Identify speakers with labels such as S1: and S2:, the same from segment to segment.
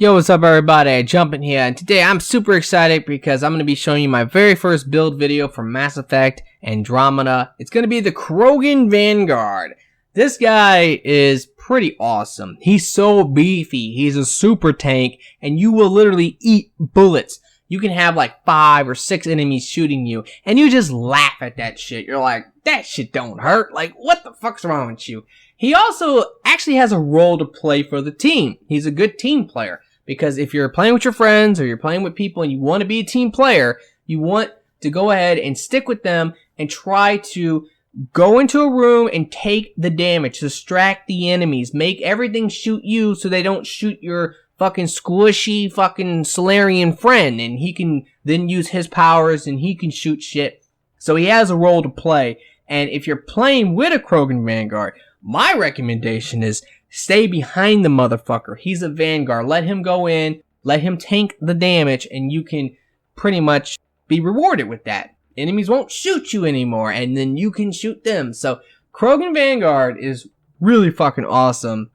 S1: Yo, what's up everybody, Jumpin' here, and today I'm super excited because I'm going to be showing you my very first build video for Mass Effect Andromeda. It's going to be the Krogan Vanguard. This guy is pretty awesome. He's so beefy, he's a super tank, and you will literally eat bullets. You can have like 5 or 6 enemies shooting you, and you just laugh at that shit. You're like, that shit don't hurt. Like, what the fuck's wrong with you? He also actually has a role to play for the team. He's a good team player. Because if you're playing with your friends or you're playing with people and you want to be a team player, you want to go ahead and stick with them and try to go into a room and take the damage, distract the enemies, make everything shoot you so they don't shoot your fucking squishy fucking Solarian friend, and he can then use his powers and he can shoot shit. So he has a role to play. And if you're playing with a Krogan Vanguard, my recommendation is stay behind the motherfucker. He's a Vanguard. Let him go in, let him tank the damage, and you can pretty much be rewarded with that. Enemies won't shoot you anymore, and then you can shoot them. So Krogan Vanguard is really fucking awesome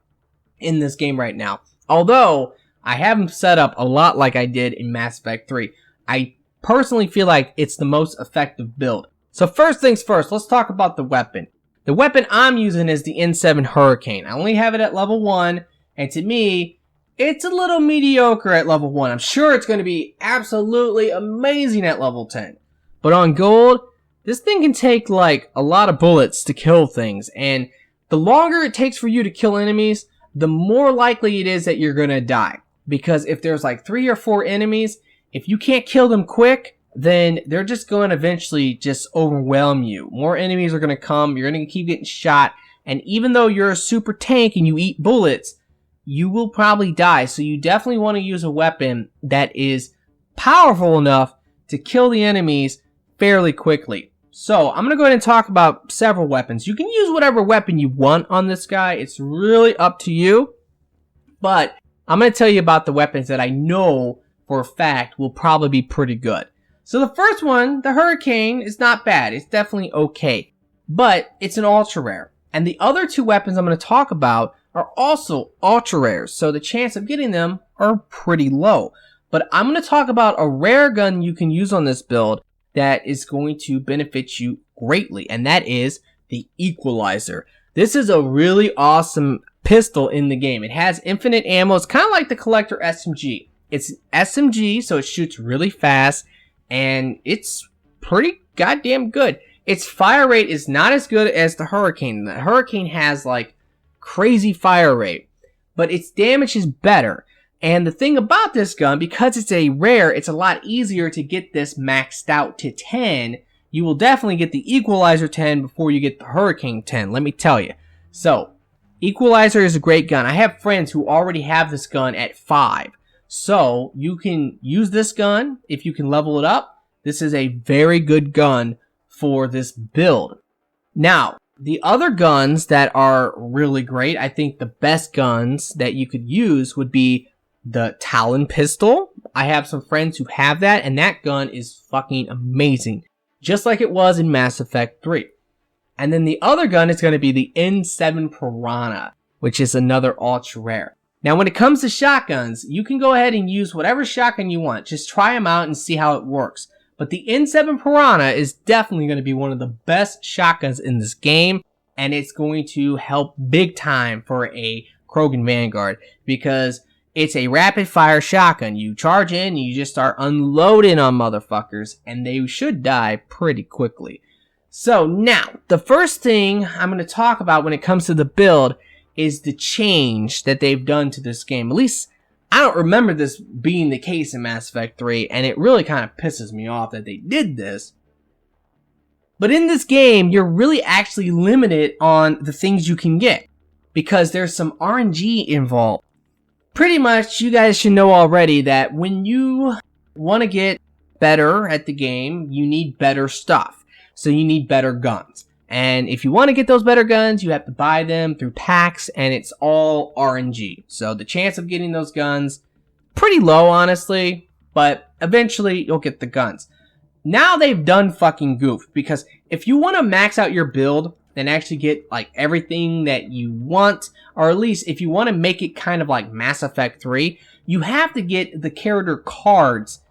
S1: in this game right now. Although I have him set up a lot like I did in Mass Effect 3. I personally feel like it's the most effective build. So first things first, let's talk about the weapon. The weapon I'm using is the N7 Hurricane. I only have it at level 1, and to me, it's a little mediocre at level 1. I'm sure it's going to be absolutely amazing at level 10. But on gold, this thing can take like a lot of bullets to kill things, and the longer it takes for you to kill enemies, the more likely it is that you're going to die. Because if there's like 3 or 4 enemies, if you can't kill them quick, then they're just going to eventually just overwhelm you. More enemies are going to come, you're going to keep getting shot, and even though you're a super tank and you eat bullets, you will probably die. So you definitely want to use a weapon that is powerful enough to kill the enemies fairly quickly. So I'm going to go ahead and talk about several weapons. You can use whatever weapon you want on this guy. It's really up to you. But I'm going to tell you about the weapons that I know for a fact will probably be pretty good. So the first one, the Hurricane, is not bad. It's definitely okay. But it's an ultra rare. And the other 2 weapons I'm going to talk about are also ultra rares. So the chance of getting them are pretty low. But I'm going to talk about a rare gun you can use on this build that is going to benefit you greatly. And that is the Equalizer. This is a really awesome pistol in the game. It has infinite ammo. It's kind of like the Collector SMG. It's SMG, so it shoots really fast. And it's pretty goddamn good. Its fire rate is not as good as the Hurricane. The Hurricane has like crazy fire rate, but its damage is better. And the thing about this gun, because it's a rare, it's a lot easier to get this maxed out to 10. You will definitely get the Equalizer 10 before you get the Hurricane 10, let me tell you. So, Equalizer is a great gun. I have friends who already have this gun at 5. So, you can use this gun if you can level it up. This is a very good gun for this build. Now, the other guns that are really great, I think the best guns that you could use would be the Talon pistol. I have some friends who have that, and that gun is fucking amazing. Just like it was in Mass Effect 3. And then the other gun is going to be the N7 Piranha, which is another ultra rare. Now, when it comes to shotguns, you can go ahead and use whatever shotgun you want. Just try them out and see how it works. But the N7 Piranha is definitely going to be one of the best shotguns in this game. And it's going to help big time for a Krogan Vanguard. Because it's a rapid fire shotgun. You charge in and you just start unloading on motherfuckers. And they should die pretty quickly. So now, the first thing I'm going to talk about when it comes to the build is the change that they've done to this game. At least, I don't remember this being the case in Mass Effect 3, and it really kind of pisses me off that they did this. But in this game, you're really actually limited on the things you can get, because there's some RNG involved. Pretty much, you guys should know already that when you want to get better at the game, you need better stuff. So you need better guns. And if you want to get those better guns, you have to buy them through packs, and it's all RNG. So the chance of getting those guns, pretty low, honestly, but eventually you'll get the guns. Now they've done fucking goof, because if you want to max out your build and actually get like everything that you want, or at least if you want to make it kind of like Mass Effect 3, you have to get the character cards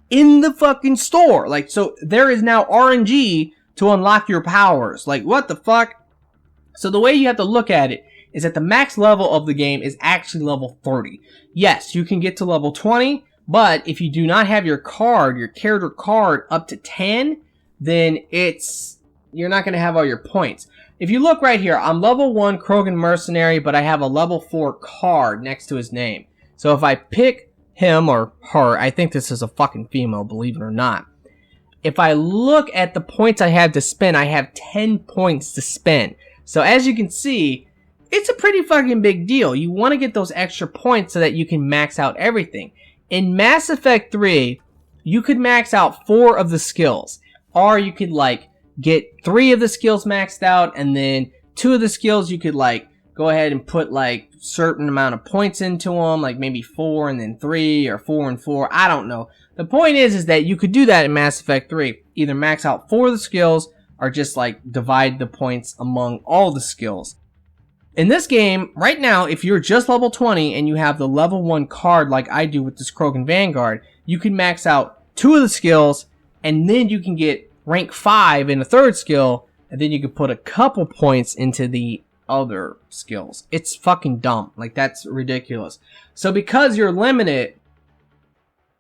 S1: in the fucking store. Like, so there is now RNG to unlock your powers. Like, what the fuck? So the way you have to look at it is that the max level of the game is actually level 30. Yes, you can get to level 20, but if you do not have your card, your character card up to 10, then you're not going to have all your points. If you look right here, I'm level 1 Krogan mercenary, but I have a level 4 card next to his name. So if I pick him or her, I think this is a fucking female, believe it or not. If I look at the points I have to spend, I have 10 points to spend. So as you can see, it's a pretty fucking big deal. You want to get those extra points so that you can max out everything. In Mass Effect 3, you could max out 4 of the skills. Or you could like get 3 of the skills maxed out, and then 2 of the skills you could like go ahead and put like certain amount of points into them, like maybe 4 and then 3 or 4 and 4. I don't know. The point is that you could do that in Mass Effect 3. Either max out 4 of the skills or just like divide the points among all the skills. In this game, right now, if you're just level 20 and you have the level 1 card like I do with this Krogan Vanguard, you can max out 2 of the skills, and then you can get rank 5 in the 3rd skill, and then you can put a couple points into the other skills. It's fucking dumb. Like, that's ridiculous. So because you're limited,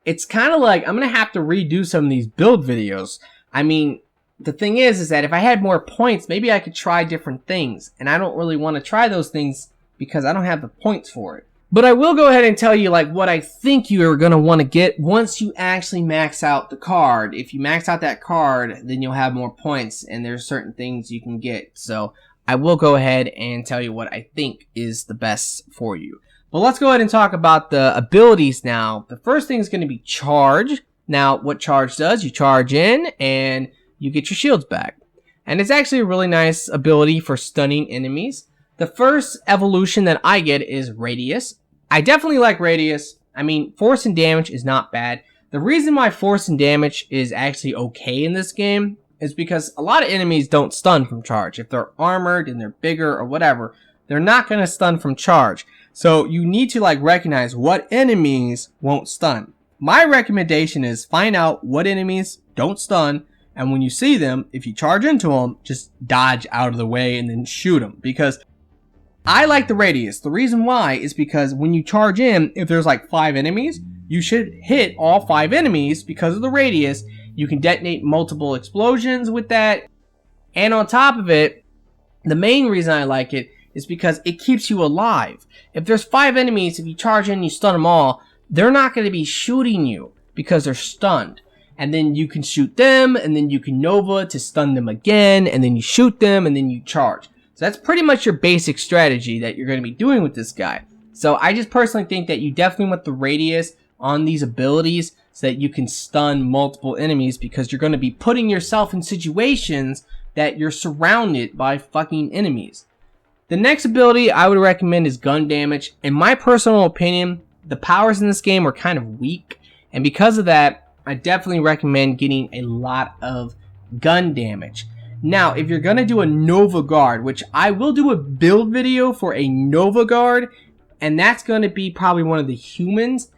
S1: it's kind of like I'm going to have to redo some of these build videos. I mean, the thing is that if I had more points, maybe I could try different things. And I don't really want to try those things because I don't have the points for it. But I will go ahead and tell you like what I think you are going to want to get once you actually max out the card. If you max out that card, then you'll have more points and there's certain things you can get. So I will go ahead and tell you what I think is the best for you. But let's go ahead and talk about the abilities now. The first thing is going to be charge. Now, what charge does, you charge in and you get your shields back. And it's actually a really nice ability for stunning enemies. The first evolution that I get is Radius. I definitely like Radius. I mean, force and damage is not bad. The reason why force and damage is actually okay in this game is because a lot of enemies don't stun from charge. If they're armored and they're bigger or whatever, they're not going to stun from charge. So you need to like recognize what enemies won't stun. My recommendation is find out what enemies don't stun, and when you see them, if you charge into them, just dodge out of the way and then shoot them. Because I like the Radius. The reason why is because when you charge in, if there's like 5 enemies, you should hit all 5 enemies because of the Radius. You can detonate multiple explosions with that. And on top of it, the main reason I like it is because it keeps you alive. If there's 5 enemies, if you charge in and you stun them all, they're not going to be shooting you because they're stunned. And then you can shoot them, and then you can Nova to stun them again, and then you shoot them, and then you charge. So that's pretty much your basic strategy that you're going to be doing with this guy. So I just personally think that you definitely want the Radius on these abilities so that you can stun multiple enemies, because you're going to be putting yourself in situations that you're surrounded by fucking enemies. The next ability I would recommend is gun damage. In my personal opinion, the powers in this game are kind of weak, and because of that, I definitely recommend getting a lot of gun damage. Now, if you're going to do a Nova Guard, which I will do a build video for a Nova Guard, and that's going to be probably one of the humans.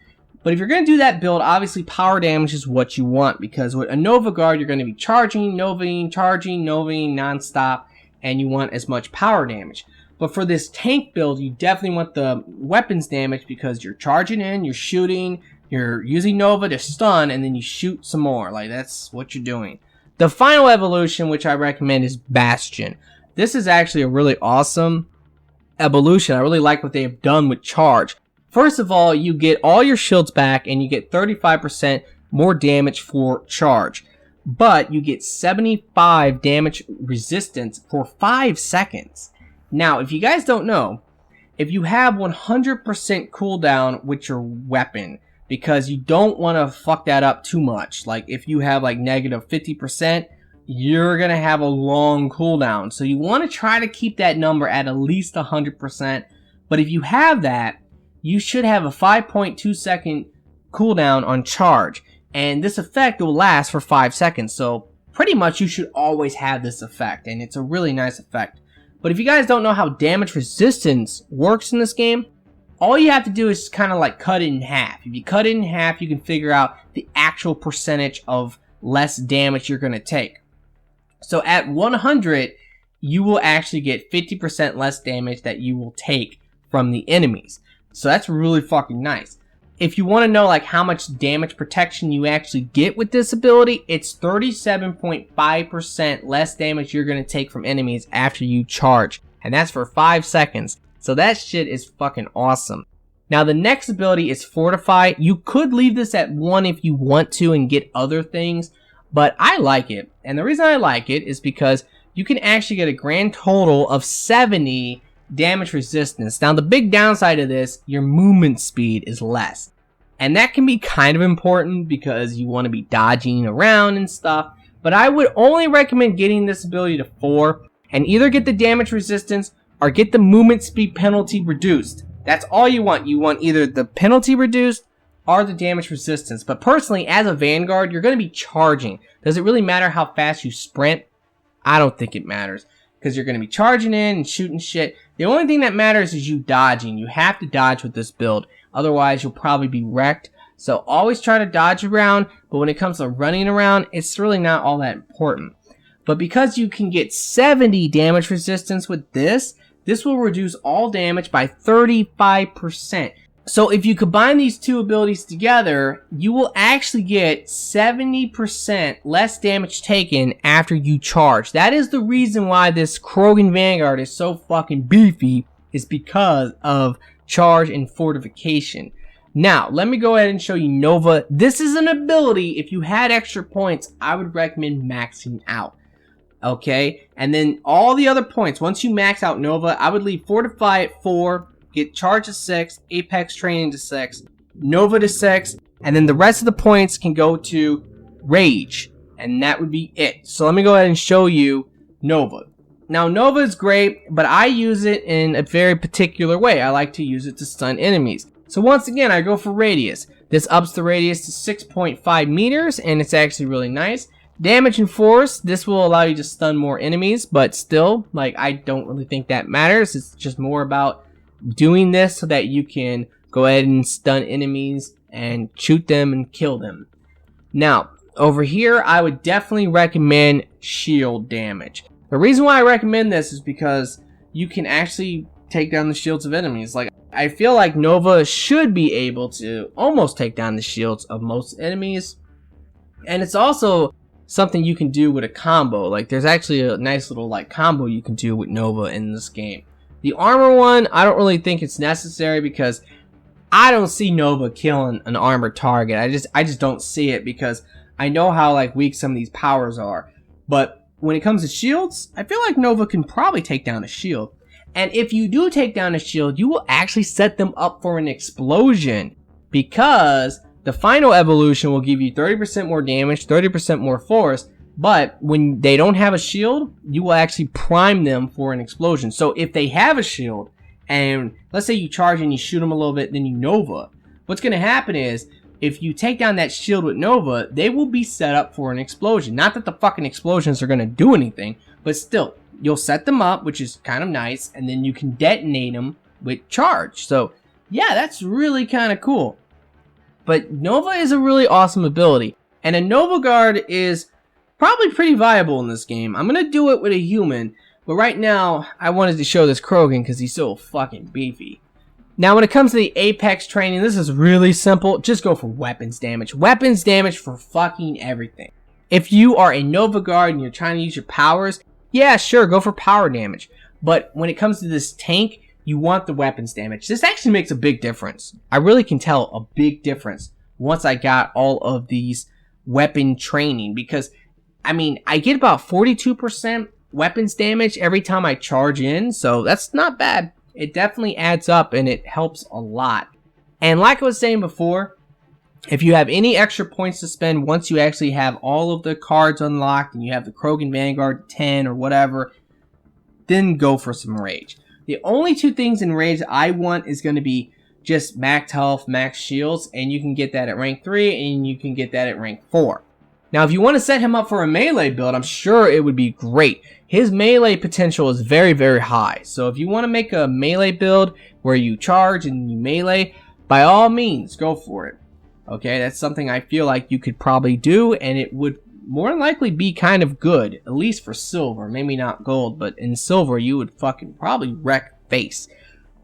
S1: But if you're going to do that build, obviously power damage is what you want, because with a Nova Guard, you're going to be charging, Novaing, charging, Novaing nonstop, and you want as much power damage. But for this tank build, you definitely want the weapons damage, because you're charging in, you're shooting, you're using Nova to stun, and then you shoot some more. Like, that's what you're doing. The final evolution, which I recommend, is Bastion. This is actually a really awesome evolution. I really like what they've done with charge. First of all, you get all your shields back, and you get 35% more damage for charge. But you get 75 damage resistance for 5 seconds. Now, if you guys don't know, if you have 100% cooldown with your weapon, because you don't want to fuck that up too much. Like, if you have like negative 50%, you're going to have a long cooldown. So you want to try to keep that number at least 100%. But if you have that, you should have a 5.2 second cooldown on charge. And this effect will last for 5 seconds. So pretty much you should always have this effect. And it's a really nice effect. But if you guys don't know how damage resistance works in this game, all you have to do is kind of like cut it in half. If you cut it in half, you can figure out the actual percentage of less damage you're going to take. So at 100, you will actually get 50% less damage that you will take from the enemies. So that's really fucking nice. If you want to know like how much damage protection you actually get with this ability, it's 37.5% less damage you're going to take from enemies after you charge. And that's for 5 seconds. So that shit is fucking awesome. Now the next ability is Fortify. You could leave this at 1 if you want to and get other things, but I like it. And the reason I like it is because you can actually get a grand total of 70 damage resistance. Now the big downside of this, your movement speed is less. And that can be kind of important because you want to be dodging around and stuff. But I would only recommend getting this ability to 4 and either get the damage resistance or get the movement speed penalty reduced. That's all you want. You want either the penalty reduced or the damage resistance. But personally, as a Vanguard, you're going to be charging. Does it really matter how fast you sprint? I don't think it matters, because you're going to be charging in and shooting shit. The only thing that matters is you dodging. You have to dodge with this build. Otherwise, you'll probably be wrecked. So always try to dodge around. But when it comes to running around, it's really not all that important. But because you can get 70 damage resistance with this will reduce all damage by 35%. So if you combine these two abilities together, you will actually get 70% less damage taken after you charge. That is the reason why this Krogan Vanguard is so fucking beefy, is because of charge and fortification. Now, let me go ahead and show you Nova. This is an ability, if you had extra points, I would recommend maxing out. Okay, and then all the other points, once you max out Nova, I would leave Fortify at 4, get Charge to 6, Apex Training to 6, Nova to 6, and then the rest of the points can go to Rage, and that would be it. So let me go ahead and show you Nova. Now Nova is great, but I use it in a very particular way. I like to use it to stun enemies. So once again, I go for Radius. This ups the radius to 6.5 meters, and it's actually really nice. Damage and force, this will allow you to stun more enemies, but still, like, I don't really think that matters. It's just more about doing this so that you can go ahead and stun enemies and shoot them and kill them. Now, over here, I would definitely recommend shield damage. The reason why I recommend this is because you can actually take down the shields of enemies. Like, I feel like Nova should be able to almost take down the shields of most enemies. And it's also something you can do with a combo. Like, there's actually a nice little like combo you can do with Nova in this game. The armor one, I don't really think it's necessary because I don't see Nova killing an armored target. I just don't see it because I know how like weak some of these powers are. But when it comes to shields, I feel like Nova can probably take down a shield. And if you do take down a shield, you will actually set them up for an explosion, because the final evolution will give you 30% more damage, 30% more force, but when they don't have a shield, you will actually prime them for an explosion. So if they have a shield, and let's say you charge and you shoot them a little bit, then you Nova, what's going to happen is, if you take down that shield with Nova, they will be set up for an explosion. Not that the fucking explosions are going to do anything, but still, you'll set them up, which is kind of nice, and then you can detonate them with charge. So yeah, that's really kind of cool. But Nova is a really awesome ability, and a Nova Guard is probably pretty viable in this game. I'm going to do it with a human, but right now, I wanted to show this Krogan because he's so fucking beefy. Now, when it comes to the Apex Training, this is really simple. Just go for weapons damage. Weapons damage for fucking everything. If you are a Nova Guard and you're trying to use your powers, yeah, sure, go for power damage. But when it comes to this tank, you want the weapons damage. This actually makes a big difference. I really can tell a big difference once I got all of these weapon training, because, I mean, I get about 42% weapons damage every time I charge in, so that's not bad. It definitely adds up and it helps a lot. And like I was saying before, if you have any extra points to spend once you actually have all of the cards unlocked and you have the Krogan Vanguard 10 or whatever, then go for some Rage. The only two things in Rage I want is going to be just max health, max shields, and you can get that at rank 3 and you can get that at rank 4. Now, if you want to set him up for a melee build, I'm sure it would be great. His melee potential is very, very high. So if you want to make a melee build where you charge and you melee, by all means, go for it. Okay, that's something I feel like you could probably do, and it would more than likely be kind of good, at least for silver. Maybe not gold, but in silver, you would fucking probably wreck face.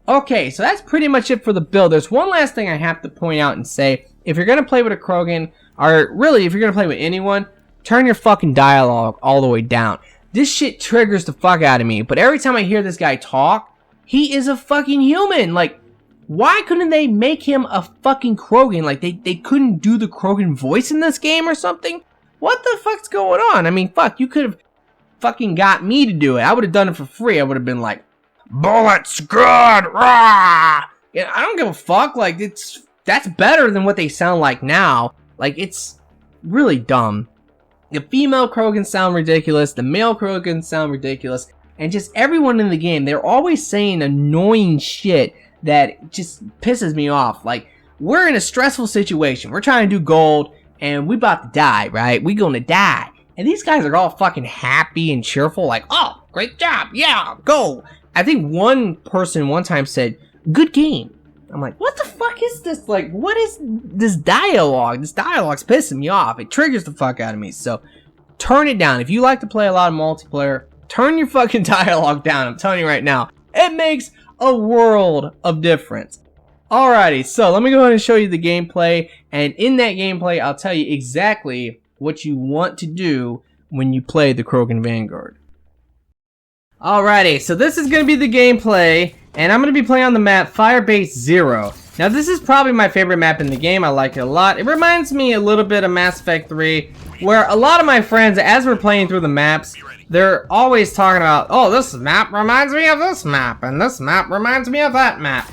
S1: Okay, so that's pretty much it for the build. There's one last thing I have to point out and say. If you're going to play with a Krogan, or really, if you're going to play with anyone, turn your fucking dialogue all the way down. This shit triggers the fuck out of me, but every time I hear this guy talk, he is a fucking human. Like, why couldn't they make him a fucking Krogan? Like, they couldn't do the Krogan voice in this game or something? What the fuck's going on? I mean, fuck, you could have fucking got me to do it. I would have done it for free. I would have been like, bullets, good, rah! Yeah, I don't give a fuck. Like, that's better than what they sound like now. Like, it's really dumb. The female Krogans sound ridiculous. The male Krogans sound ridiculous. And just everyone in the game, they're always saying annoying shit that just pisses me off. Like, we're in a stressful situation. We're trying to do gold, and we about to die, right? We gonna die. And these guys are all fucking happy and cheerful, like, oh, great job, yeah, gold. I think one person one time said, good game. I'm like, what the fuck is this? Like, what is this dialogue? This dialogue's pissing me off. It triggers the fuck out of me. So, turn it down. If you like to play a lot of multiplayer, turn your fucking dialogue down. I'm telling you right now. It makes a world of difference. Alrighty, so let me go ahead and show you the gameplay. And in that gameplay, I'll tell you exactly what you want to do when you play the Krogan Vanguard. Alrighty, so this is going to be the gameplay. And I'm going to be playing on the map Firebase 0. Now, this is probably my favorite map in the game. I like it a lot. It reminds me a little bit of Mass Effect 3, where a lot of my friends, as we're playing through the maps, they're always talking about, oh, this map reminds me of this map, and this map reminds me of that map.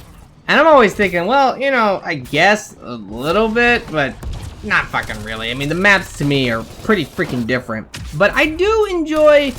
S1: And I'm always thinking, well, you know, I guess a little bit, but not fucking really. I mean, the maps to me are pretty freaking different. But I do enjoy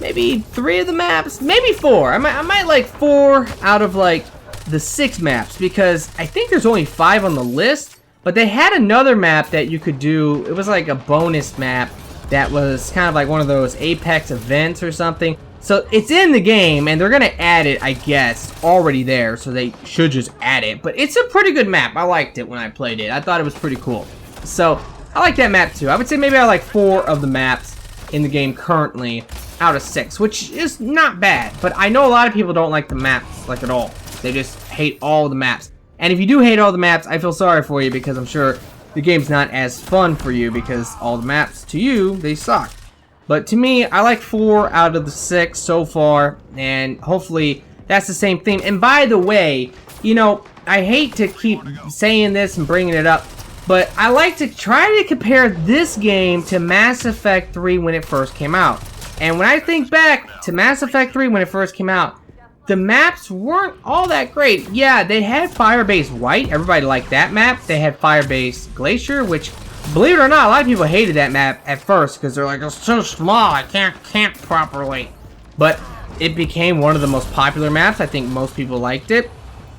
S1: maybe 3 of the maps, maybe 4. I might like 4 out of like the 6 maps, because I think there's only 5 on the list. But they had another map that you could do. It was like a bonus map that was kind of like one of those Apex events or something. So it's in the game, and they're gonna add it, I guess, already there. So they should just add it. But it's a pretty good map. I liked it when I played it. I thought it was pretty cool. So I like that map too. I would say maybe I like 4 of the maps in the game currently out of 6, which is not bad. But I know a lot of people don't like the maps like at all. They just hate all the maps. And if you do hate all the maps, I feel sorry for you, because I'm sure the game's not as fun for you, because all the maps to you, they suck. But to me, I like 4 out of the 6 so far, and hopefully that's the same thing. And by the way, you know, I hate to keep saying this and bringing it up, but I like to try to compare this game to Mass Effect 3 when it first came out. And when I think back to Mass Effect 3 when it first came out, the maps weren't all that great. Yeah, they had Firebase White. Everybody liked that map. They had Firebase Glacier, which, believe it or not, a lot of people hated that map at first because they're like, it's too small. I can't camp properly. But it became one of the most popular maps. I think most people liked it.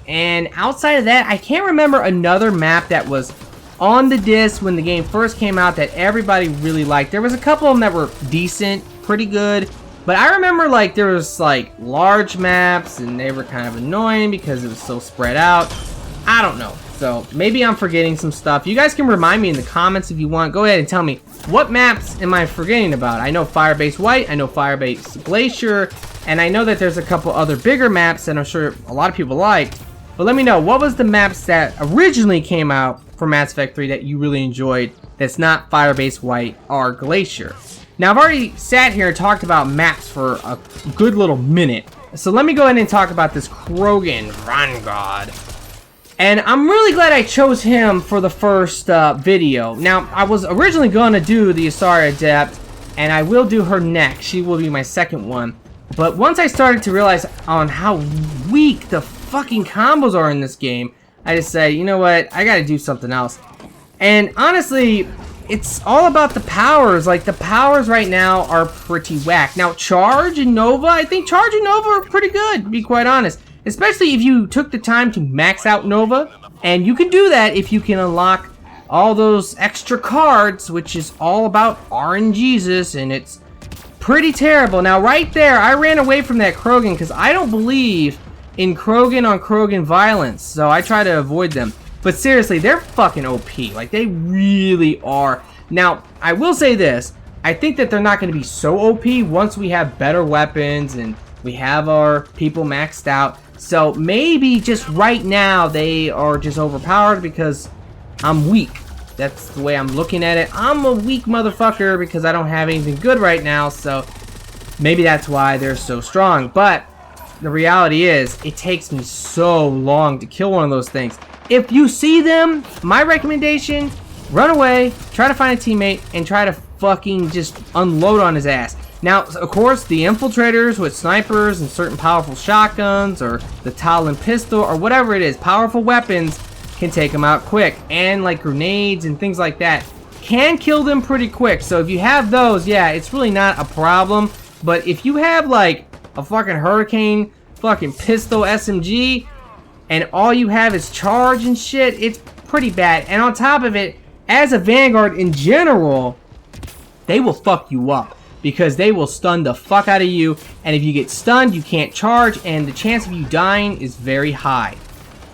S1: And outside of that, I can't remember another map that was on the disc when the game first came out that everybody really liked. There was a couple of them that were decent, pretty good. But I remember, like, there was, like, large maps, and they were kind of annoying because it was so spread out. I don't know. So, maybe I'm forgetting some stuff. You guys can remind me in the comments if you want. Go ahead and tell me, what maps am I forgetting about? I know Firebase White, I know Firebase Glacier, and I know that there's a couple other bigger maps that I'm sure a lot of people liked. But let me know, what was the maps that originally came out for Mass Effect 3 that you really enjoyed that's not Firebase White or Glacier? Now, I've already sat here and talked about maps for a good little minute. So let me go ahead and talk about this Krogan Vanguard. And I'm really glad I chose him for the first video. Now, I was originally going to do the Asari Adept, and I will do her next. She will be my second one. But once I started to realize on how weak the fucking combos are in this game, I just said, you know what, I gotta do something else. And honestly, it's all about the powers. Like, the powers right now are pretty whack. Now, Charge and Nova, I think Charge and Nova are pretty good, to be quite honest. Especially if you took the time to max out Nova. And you can do that if you can unlock all those extra cards, which is all about RNGesus, and it's pretty terrible. Now, right there, I ran away from that Krogan because I don't believe in Krogan on Krogan violence, so I try to avoid them. But seriously, they're fucking OP. Like, they really are. Now, I will say this. I think that they're not going to be so OP once we have better weapons and we have our people maxed out. So maybe just right now they are just overpowered because I'm weak. That's the way I'm looking at it. I'm a weak motherfucker because I don't have anything good right now. So maybe that's why they're so strong. But the reality is it takes me so long to kill one of those things. If you see them, my recommendation, run away, try to find a teammate, and try to fucking just unload on his ass. Now, of course, the infiltrators with snipers and certain powerful shotguns or the Talon pistol or whatever it is, powerful weapons can take them out quick. And like grenades and things like that can kill them pretty quick. So if you have those, yeah, it's really not a problem. But if you have like a fucking hurricane, fucking pistol SMG, and all you have is charge and shit, it's pretty bad. And on top of it, as a Vanguard in general, they will fuck you up because they will stun the fuck out of you, and if you get stunned, you can't charge, and the chance of you dying is very high.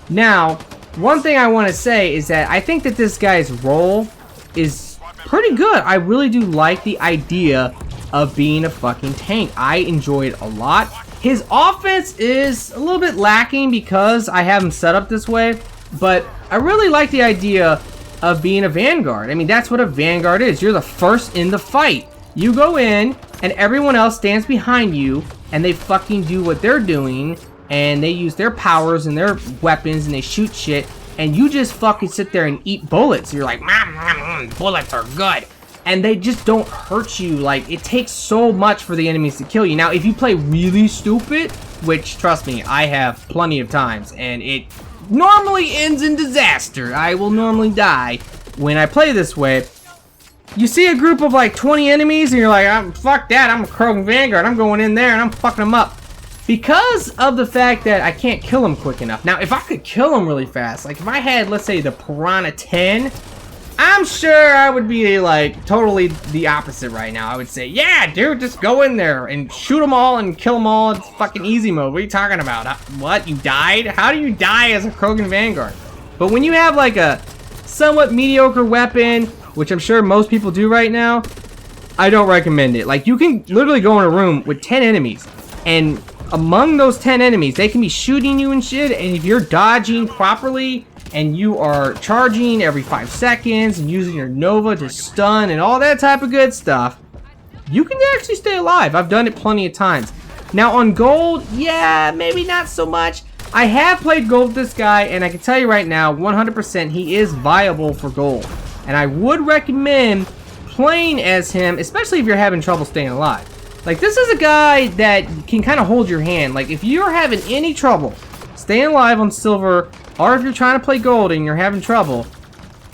S1: Now, one thing I want to say is that I think that this guy's role is pretty good. I really do like the idea of being a fucking tank. I enjoy it a lot. His offense is a little bit lacking because I have him set up this way, but I really like the idea of being a Vanguard. I mean, that's what a Vanguard is. You're the first in the fight. You go in, and everyone else stands behind you, and they fucking do what they're doing, and they use their powers and their weapons, and they shoot shit, and you just fucking sit there and eat bullets. You're like, bullets are good. And they just don't hurt you. Like, it takes so much for the enemies to kill you. Now, if you play really stupid, which, trust me, I have plenty of times, and it normally ends in disaster. I will normally die when I play this way. You see a group of like 20 enemies and you're like, fuck that, I'm a Krogan Vanguard, I'm going in there and I'm fucking them up. Because of the fact that I can't kill them quick enough. Now, if I could kill them really fast, like if I had, let's say, the Piranha 10, I'm sure I would be like totally the opposite right now. I would say, yeah, dude, just go in there and shoot them all and kill them all. It's fucking easy mode. What are you talking about? What? You died? How do you die as a Krogan Vanguard? But when you have like a somewhat mediocre weapon, which I'm sure most people do right now, I don't recommend it. Like, you can literally go in a room with 10 enemies, and among those 10 enemies, they can be shooting you and shit, and if you're dodging properly, and you are charging every 5 seconds, and using your Nova to stun, and all that type of good stuff, you can actually stay alive. I've done it plenty of times. Now, on gold, yeah, maybe not so much. I have played gold with this guy, and I can tell you right now, 100% he is viable for gold. And I would recommend playing as him, especially if you're having trouble staying alive. Like, this is a guy that can kind of hold your hand. Like, if you're having any trouble staying alive on silver, or if you're trying to play gold and you're having trouble,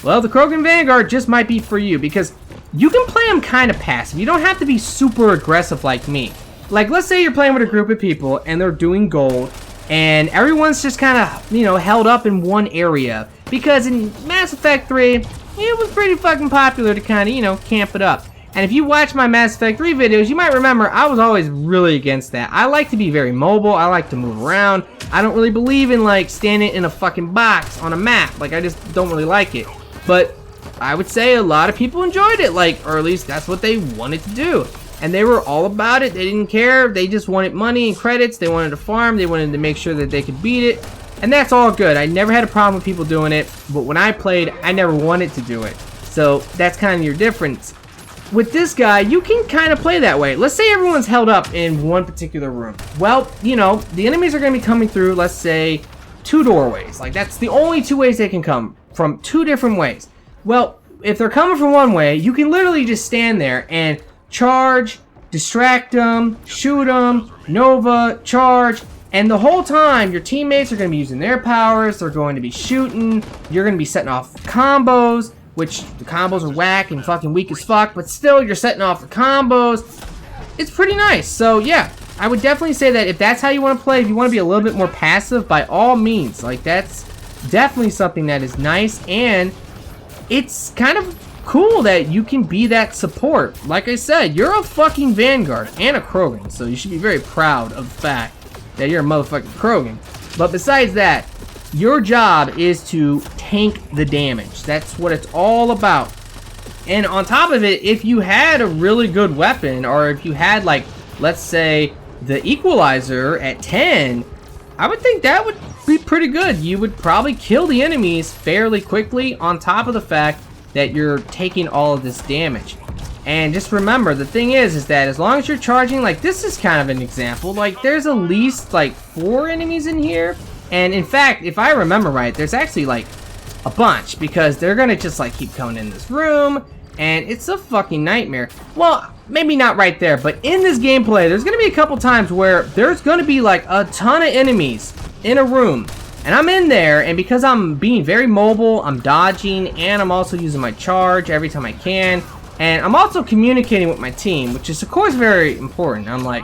S1: well, the Krogan Vanguard just might be for you, because you can play him kind of passive. You don't have to be super aggressive like me. Like, let's say you're playing with a group of people and they're doing gold, and everyone's just kind of, you know, held up in one area. Because in Mass Effect 3, it was pretty fucking popular to kind of, you know, camp it up. And if you watch my Mass Effect 3 videos, you might remember I was always really against that. I like to be very mobile. I like to move around. I don't really believe in, like, standing in a fucking box on a map. Like, I just don't really like it. But I would say a lot of people enjoyed it, like, or at least that's what they wanted to do. And they were all about it. They didn't care. They just wanted money and credits. They wanted to farm. They wanted to make sure that they could beat it. And that's all good. I never had a problem with people doing it, but when I played, I never wanted to do it. So that's kind of your difference. With this guy, you can kind of play that way. Let's say everyone's held up in one particular room. Well, you know, the enemies are going to be coming through, let's say, 2 doorways. Like, that's the only 2 ways they can come, from 2 different ways. Well, if they're coming from one way, you can literally just stand there and charge, distract them, shoot them, Nova, charge. And the whole time, your teammates are going to be using their powers, they're going to be shooting, you're going to be setting off combos, which the combos are whack and fucking weak as fuck, but still, you're setting off the combos. It's pretty nice. So, yeah, I would definitely say that if that's how you want to play, if you want to be a little bit more passive, by all means. Like, that's definitely something that is nice, and it's kind of cool that you can be that support. Like I said, you're a fucking Vanguard and a Krogan, so you should be very proud of the fact that you're a motherfucking Krogan. But besides that, your job is to tank the damage. That's what it's all about. And on top of it, if you had a really good weapon, or if you had, like, let's say, the equalizer at 10, I would think that would be pretty good. You would probably kill the enemies fairly quickly, on top of the fact that you're taking all of this damage. And just remember, the thing is that as long as you're charging, like, this is kind of an example, like, there's at least, like, 4 enemies in here. And in fact, if I remember right, there's actually, like, a bunch, because they're gonna just, like, keep coming in this room, and it's a fucking nightmare. Well, maybe not right there, but in this gameplay, there's gonna be a couple times where there's gonna be, like, a ton of enemies in a room. And I'm in there, and because I'm being very mobile, I'm dodging, and I'm also using my charge every time I can. And I'm also communicating with my team, which is, of course, very important. I'm like,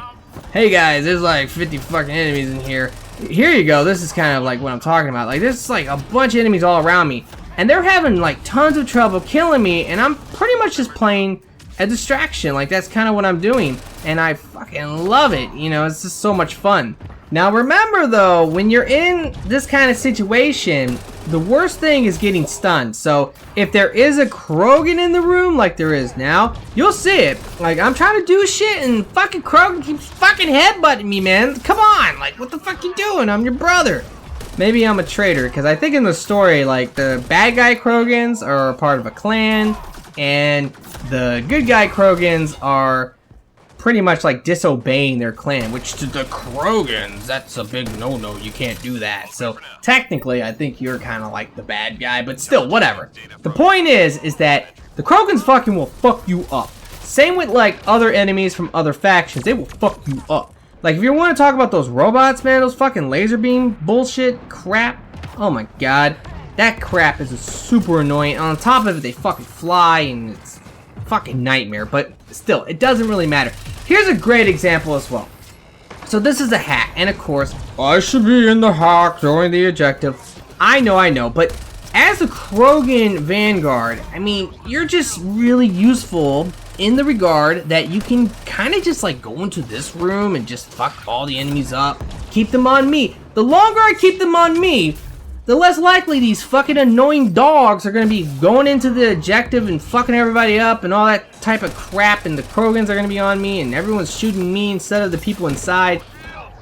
S1: hey guys, there's like 50 fucking enemies in here. Here you go. This is kind of like what I'm talking about. Like, there's like a bunch of enemies all around me, and they're having like tons of trouble killing me, and I'm pretty much just playing a distraction. Like, that's kind of what I'm doing, and I fucking love it. You know, it's just so much fun. Now remember though, when you're in this kind of situation, the worst thing is getting stunned. So if there is a Krogan in the room like there is now, you'll see it. Like, I'm trying to do shit and fucking Krogan keeps fucking headbutting me, man. Come on, like, what the fuck you doing? I'm your brother. Maybe I'm a traitor, because I think in the story, like, the bad guy Krogans are part of a clan, and the good guy Krogans are pretty much like disobeying their clan, which to the Krogans, that's a big no-no. You can't do that. So technically, I think you're kind of like the bad guy, but still, whatever. The point is that the Krogans fucking will fuck you up. Same with like other enemies from other factions. They will fuck you up. Like, if you want to talk about those robots, man, those fucking laser beam bullshit crap. Oh my god, that crap is super annoying. On top of it, they fucking fly, and it's a fucking nightmare. But still, it doesn't really matter. Here's a great example as well. So this is a hack, and of course, I should be in the hack during the objective. I know, but as a Krogan Vanguard, I mean, you're just really useful in the regard that you can kind of just like go into this room and just fuck all the enemies up, keep them on me. The longer I keep them on me, the less likely these fucking annoying dogs are going to be going into the objective and fucking everybody up and all that type of crap, and the Krogans are going to be on me and everyone's shooting me instead of the people inside.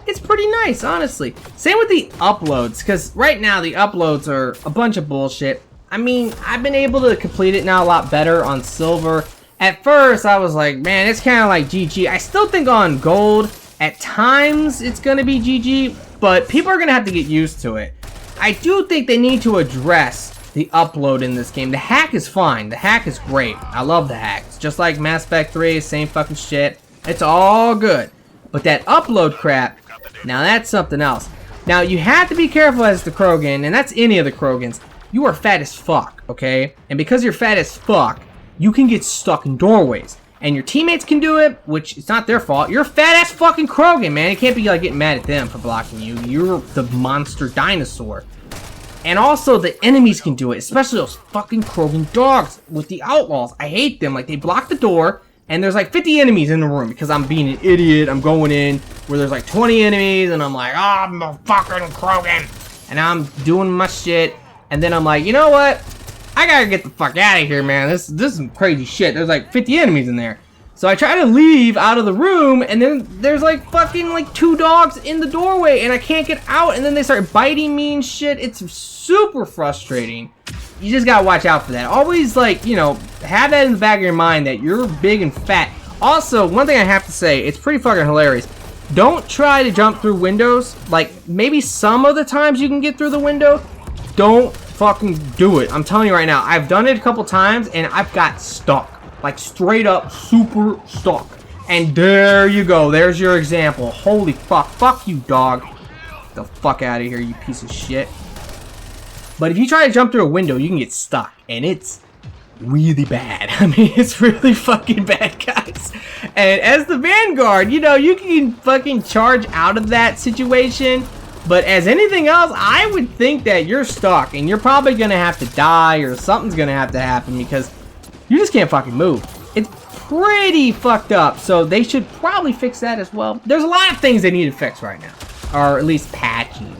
S1: It's pretty nice, honestly. Same with the uploads, because right now the uploads are a bunch of bullshit. I mean, I've been able to complete it now a lot better on silver. At first, I was like, man, it's kind of like GG. I still think on gold, at times it's going to be GG, but people are going to have to get used to it. I do think they need to address the upload in this game. The hack is fine. The hack is great. I love the hack. It's just like Mass Effect 3, same fucking shit. It's all good. But that upload crap, now that's something else. Now, you have to be careful as the Krogan, and that's any of the Krogans. You are fat as fuck, okay? And because you're fat as fuck, you can get stuck in doorways. And your teammates can do it, which it's not their fault. You're a fat-ass fucking Krogan, man. You can't be, like, getting mad at them for blocking you. You're the monster dinosaur. And also, the enemies can do it, especially those fucking Krogan dogs with the outlaws. I hate them. Like, they block the door, and there's, like, 50 enemies in the room because I'm being an idiot. I'm going in where there's, like, 20 enemies, and I'm like, oh, I'm a fucking Krogan. And I'm doing my shit, and then I'm like, you know what? I gotta get the fuck out of here, man. This is some crazy shit. There's like 50 enemies in there. So I try to leave out of the room, and then there's like fucking like 2 dogs in the doorway, and I can't get out, and then they start biting me and shit. It's super frustrating. You just gotta watch out for that. Always, like, you know, have that in the back of your mind that you're big and fat. Also, one thing I have to say, it's pretty fucking hilarious. Don't try to jump through windows. Like, maybe some of the times you can get through the window. Don't fucking do it. I'm telling you right now, I've done it a couple times and I've got stuck. Like, straight up super stuck. And there you go. There's your example. Holy fuck. Fuck you, dog. Get the fuck out of here, you piece of shit. But if you try to jump through a window, you can get stuck. And it's really bad. I mean, it's really fucking bad, guys. And as the Vanguard, you know, you can fucking charge out of that situation. But as anything else, I would think that you're stuck and you're probably gonna have to die or something's gonna have to happen because you just can't fucking move. It's pretty fucked up, so they should probably fix that as well. There's a lot of things they need to fix right now, or at least patching.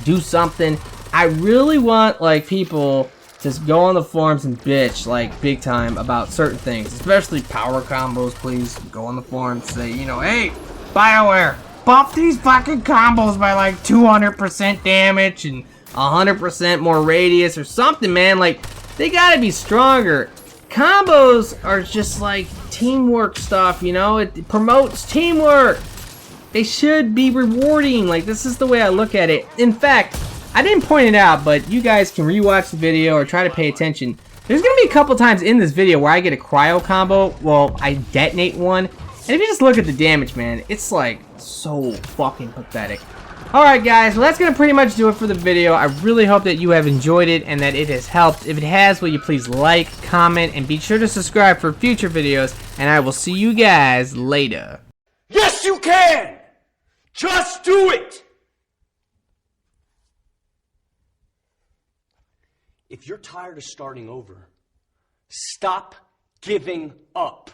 S1: Do something. I really want like people to go on the forums and bitch like big time about certain things, especially power combos. Please go on the forums and say, you know, hey, BioWare, buff these fucking combos by like 200% damage and 100% more radius or something, man. Like, they gotta be stronger. Combos are just like teamwork stuff, you know? It promotes teamwork. They should be rewarding. Like, this is the way I look at it. In fact, I didn't point it out, but you guys can rewatch the video or try to pay attention. There's gonna be a couple times in this video where I get a cryo combo. Well, I detonate one. And if you just look at the damage, man, it's like so fucking pathetic. Alright guys, well that's going to pretty much do it for the video. I really hope that you have enjoyed it and that it has helped. If it has, will you please like, comment, and be sure to subscribe for future videos. And I will see you guys later.
S2: Yes, you can! Just do it! If you're tired of starting over, stop giving up.